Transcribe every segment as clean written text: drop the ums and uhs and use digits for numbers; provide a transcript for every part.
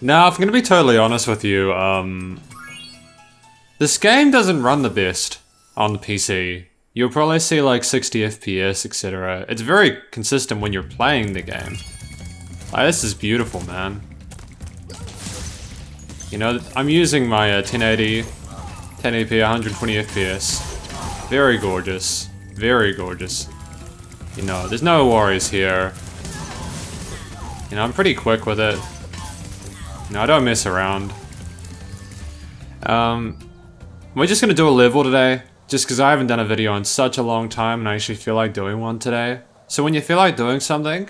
Now, if I'm gonna be totally honest with you, this game doesn't run the best on the PC. You'll probably see like 60 FPS, etc. It's very consistent when you're playing the game. Like, this is beautiful, man. You know, I'm using my 1080, 1080p, 120 FPS. Very gorgeous. Very gorgeous. You know, there's no worries here. You know, I'm pretty quick with it. You know, I don't mess around. We're just gonna do a level today, just because I haven't done a video in such a long time and I actually feel like doing one today. So when you feel like doing something,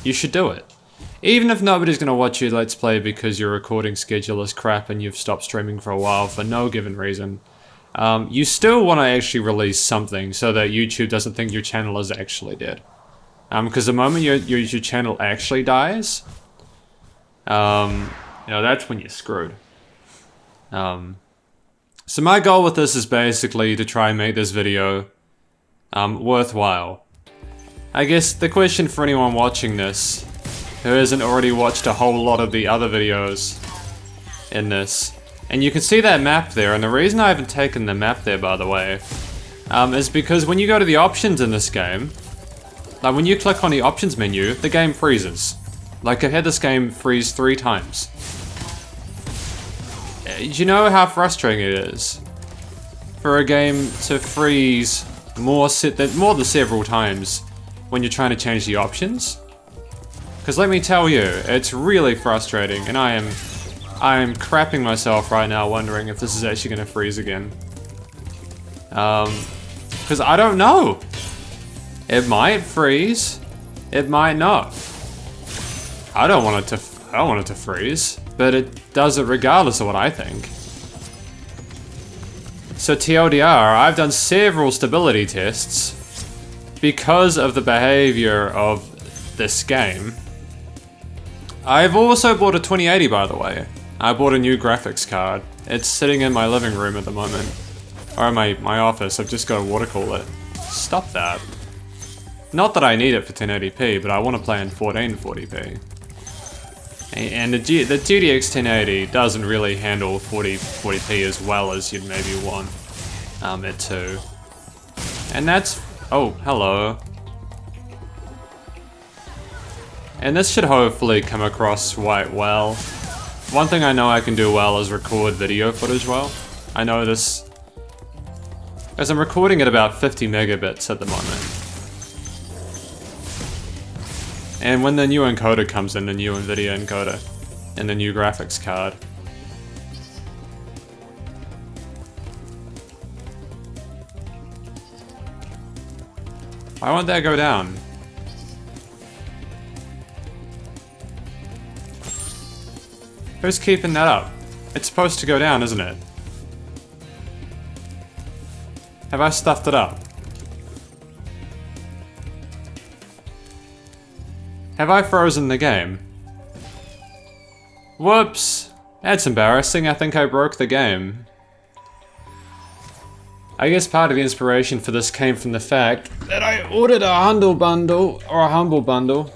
you should do it. Even if nobody's gonna watch your Let's Play because your recording schedule is crap and you've stopped streaming for a while for no given reason, you still want to actually release something so that YouTube doesn't think your channel is actually dead. Because the moment your channel actually dies, you know, that's when you're screwed. So my goal with this is basically to try and make this video worthwhile. I guess the question for anyone watching this who hasn't already watched a whole lot of the other videos in this, and you can see that map there, and the reason I haven't taken the map there, by the way, is because when you go to the options in this game, like when you click on the options menu, the game freezes. Like, I've had this game freeze 3 times. Do you know how frustrating it is for a game to freeze more than several times when you're trying to change the options? Because let me tell you, it's really frustrating, and I am crapping myself right now wondering if this is actually going to freeze again. Because I don't know. It might freeze. It might not. I don't want it to freeze, but it does it regardless of what I think. So TLDR, I've done several stability tests because of the behavior of this game. I've also bought a 2080, by the way. I bought a new graphics card. It's sitting in my living room at the moment. Or in my office. I've just got to water cool it. Stop that. Not that I need it for 1080p, but I want to play in 1440p. And the GTX 1080 doesn't really handle 40p as well as you'd maybe want it to. And that's... oh, hello. And this should hopefully come across quite well. One thing I know I can do well is record video footage well. I know this, as I'm recording at about 50 megabits at the moment. And when the new encoder comes in, the new NVIDIA encoder, and the new graphics card. Why won't that go down? Who's keeping that up? It's supposed to go down, isn't it? Have I stuffed it up? Have I frozen the game? Whoops! That's embarrassing, I think I broke the game. I guess part of the inspiration for this came from the fact that I ordered a Humble Bundle, or a Humble Bundle.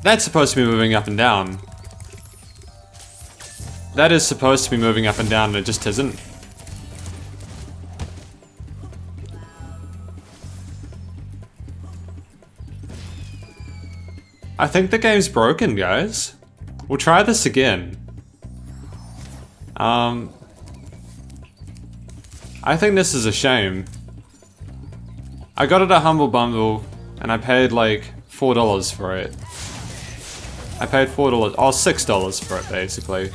That's supposed to be moving up and down. That is supposed to be moving up and down, and it just isn't. I think the game's broken, guys. We'll try this again. I think this is a shame. I got it at Humble Bundle, and I paid like $4 for it. I paid $4, oh, $6 for it, basically.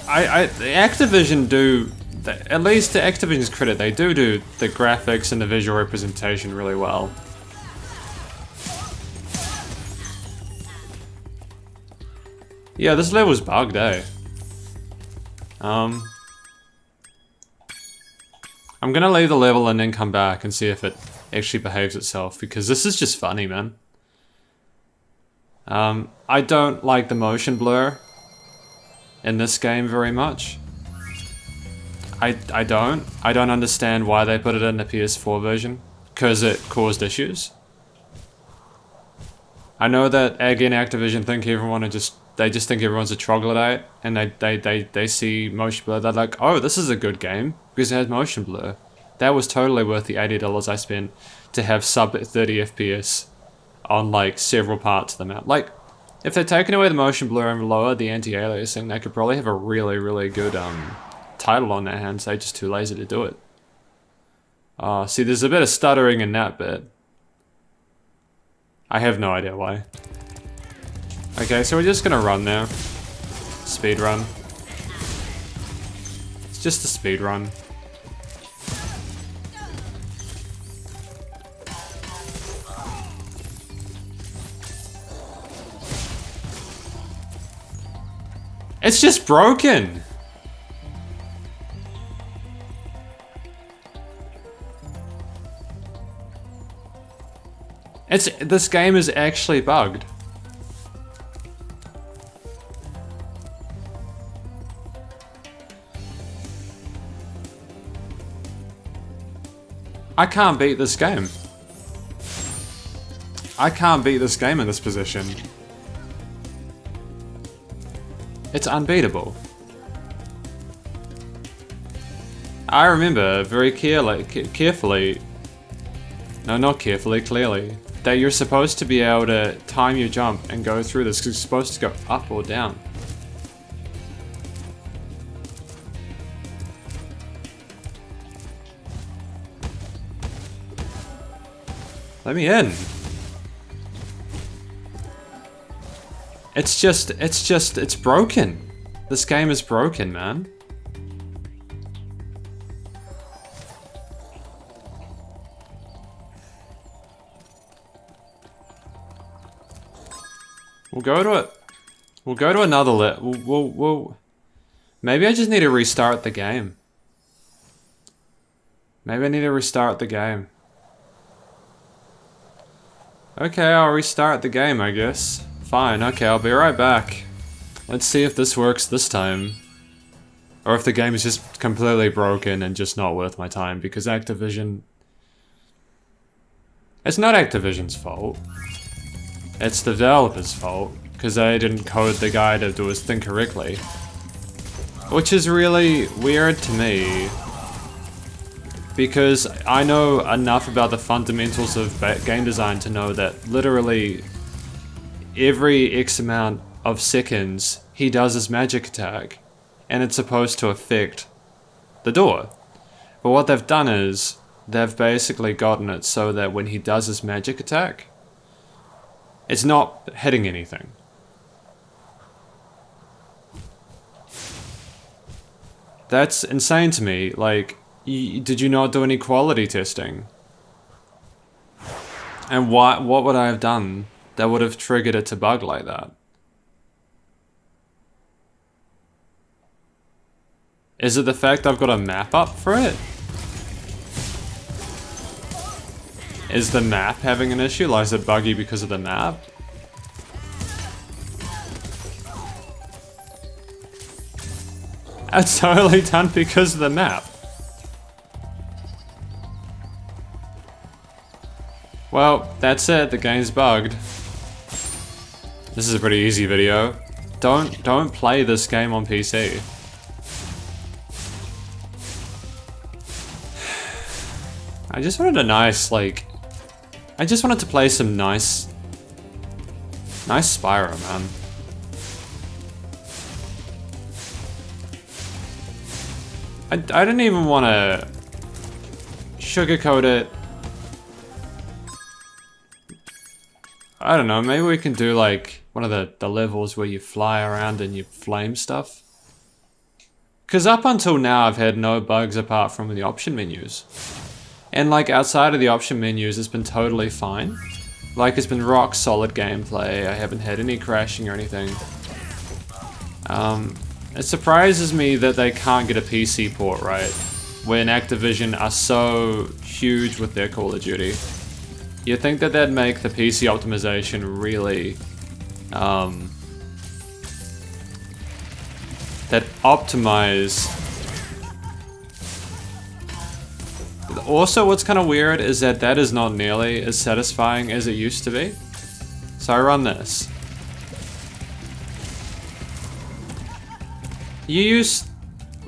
The Activision do, at least to Activision's credit, they do the graphics and the visual representation really well. Yeah, this level's bugged, eh? I'm gonna leave the level and then come back and see if it actually behaves itself, because this is just funny, man. I don't like the motion blur in this game very much. I don't understand why they put it in the PS4 version, because it caused issues. I know that again Activision think everyone they just think everyone's a troglodyte, and they see motion blur, they're like, oh, this is a good game because it has motion blur. That was totally worth the $80 I spent to have sub 30 FPS on like several parts of the map. Like, if they're taking away the motion blur and lower the anti-aliasing, they could probably have a really, really good title on their hands. They're just too lazy to do it. See, there's a bit of stuttering in that bit. I have no idea why. Okay, so we're just gonna run now. Speed run. It's just a speed run. It's just broken. This game is actually bugged. I can't beat this game. I can't beat this game in this position. It's unbeatable. I remember very carefully, no, not carefully, clearly, that you're supposed to be able to time your jump and go through this, because you're supposed to go up or down. Let me in. It's broken. This game is broken, man. We'll go to another we'll maybe I just need to restart the game. Maybe I need to restart the game. Okay, I'll restart the game, I guess. Fine, okay, I'll be right back. Let's see if this works this time. Or if the game is just completely broken and just not worth my time, because Activision... It's not Activision's fault. It's the developer's fault, because they didn't code the guy to do his thing correctly. Which is really weird to me, because I know enough about the fundamentals of game design to know that literally every X amount of seconds he does his magic attack, and it's supposed to affect the door. But what they've done is, they've basically gotten it so that when he does his magic attack, it's not hitting anything. That's insane to me. Like, did you not do any quality testing? And what would I have done that would have triggered it to bug like that? Is it the fact I've got a map up for it? Is the map having an issue? Like, is it buggy because of the map? It's totally done because of the map. Well, that's it, the game's bugged. This is a pretty easy video. Don't play this game on PC. I just wanted a nice, like... I just wanted to play some nice Spyro, man. I didn't even want to sugarcoat it. I don't know, maybe we can do like one of the levels where you fly around and you flame stuff. Because up until now I've had no bugs apart from the option menus. And like outside of the option menus it's been totally fine. Like it's been rock solid gameplay, I haven't had any crashing or anything. It surprises me that they can't get a PC port right, when Activision are so huge with their Call of Duty. You'd think that they'd make the PC optimization really that optimize. Also, what's kind of weird is that that is not nearly as satisfying as it used to be. So I run this.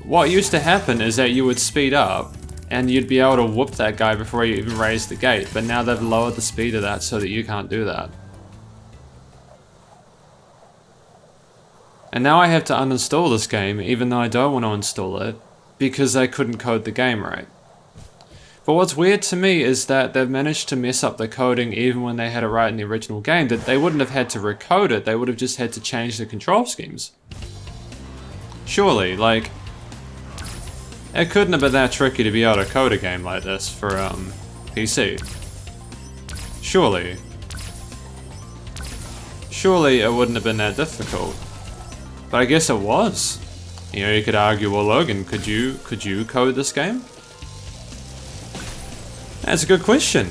What used to happen is that you would speed up and you'd be able to whoop that guy before you even raise the gate, but now they've lowered the speed of that so that you can't do that. And now I have to uninstall this game even though I don't want to install it because they couldn't code the game right. But what's weird to me is that they've managed to mess up the coding even when they had it right in the original game, that they wouldn't have had to recode it, they would have just had to change the control schemes. Surely, like, it couldn't have been that tricky to be able to code a game like this for PC. Surely. Surely it wouldn't have been that difficult. But I guess it was. You know, you could argue, well, Logan, could you code this game? That's a good question.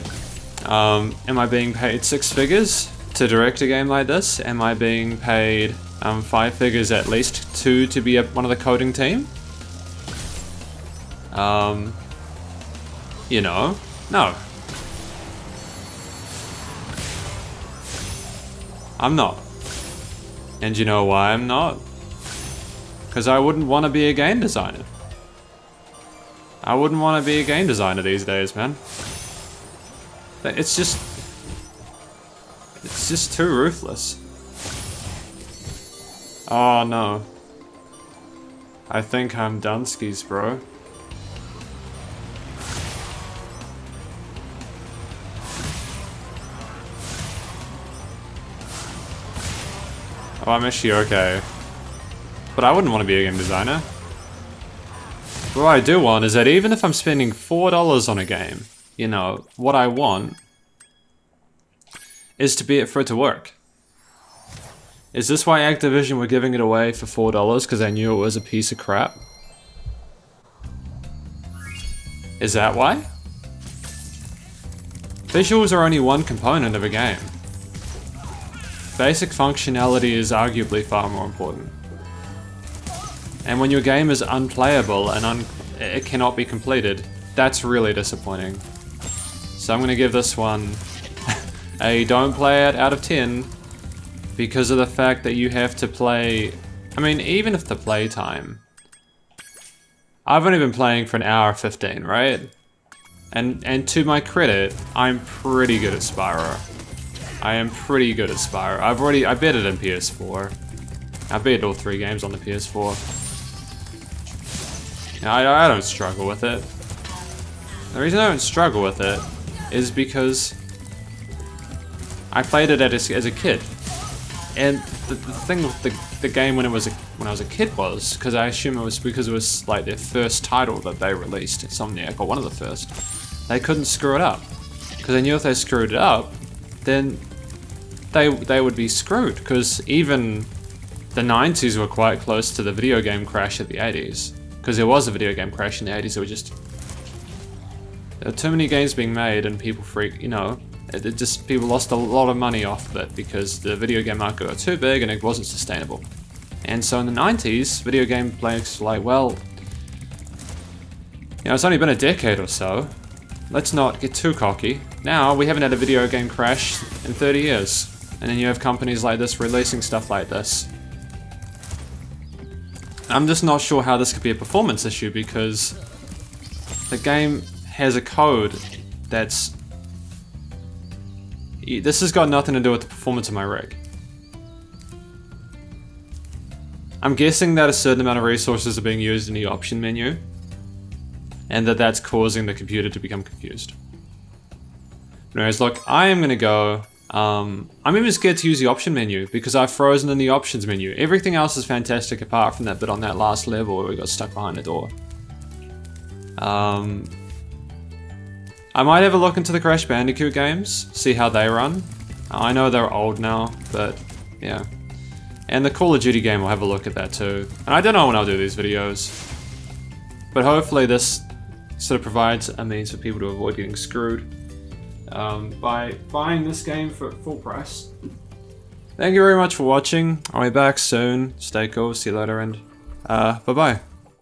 Am I being paid 6 figures to direct a game like this? Am I being paid 5 figures at least to be one of the coding team? You know, no. I'm not. And you know why I'm not? Because I wouldn't want to be a game designer. I wouldn't want to be a game designer these days, man. It's just too ruthless. Oh no. I think I'm Dunskies, bro. Oh, I'm actually okay. But I wouldn't want to be a game designer. What I do want is that even if I'm spending $4 on a game, you know, what I want is for it to work. Is this why Activision were giving it away for $4? Because they knew it was a piece of crap? Is that why? Visuals are only one component of a game. Basic functionality is arguably far more important. And when your game is unplayable and it cannot be completed, that's really disappointing. So I'm gonna give this one a don't play it out of 10 because of the fact that you have to play. I mean, even if the playtime, I've only been playing for an hour 15, right? And to my credit, I'm pretty good at Spyro. I am pretty good at Spyro. I beat it in PS4. I beat all 3 games on the PS4. I don't struggle with it. The reason I don't struggle with it is because I played it as a kid. And the thing with the game when I was a kid was, because I assume it was because it was like their first title that they released, Insomniac, or one of the first, they couldn't screw it up. Because they knew if they screwed it up, then they would be screwed, because even the 90s were quite close to the video game crash of the 80s. Because there was a video game crash in the 80s, there were too many games being made and people people lost a lot of money off of it because the video game market got too big and it wasn't sustainable. And so in the 90s, video game players were like, well, it's only been a decade or so, let's not get too cocky. Now, we haven't had a video game crash in 30 years. And then you have companies like this releasing stuff like this. I'm just not sure how this could be a performance issue because the game has a code that's... This has got nothing to do with the performance of my rig. I'm guessing that a certain amount of resources are being used in the option menu and that's causing the computer to become confused. Anyways, look, I am gonna go... I'm even scared to use the option menu because I've frozen in the options menu. Everything else is fantastic apart from that bit on that last level where we got stuck behind the door. I might have a look into the Crash Bandicoot games, see how they run. I know they're old now, but yeah. And the Call of Duty game, I'll have a look at that too. And I don't know when I'll do these videos. But hopefully this sort of provides a means for people to avoid getting screwed. By buying this game for full price. Thank you very much for watching. I'll be back soon. Stay cool. See you later, and bye-bye.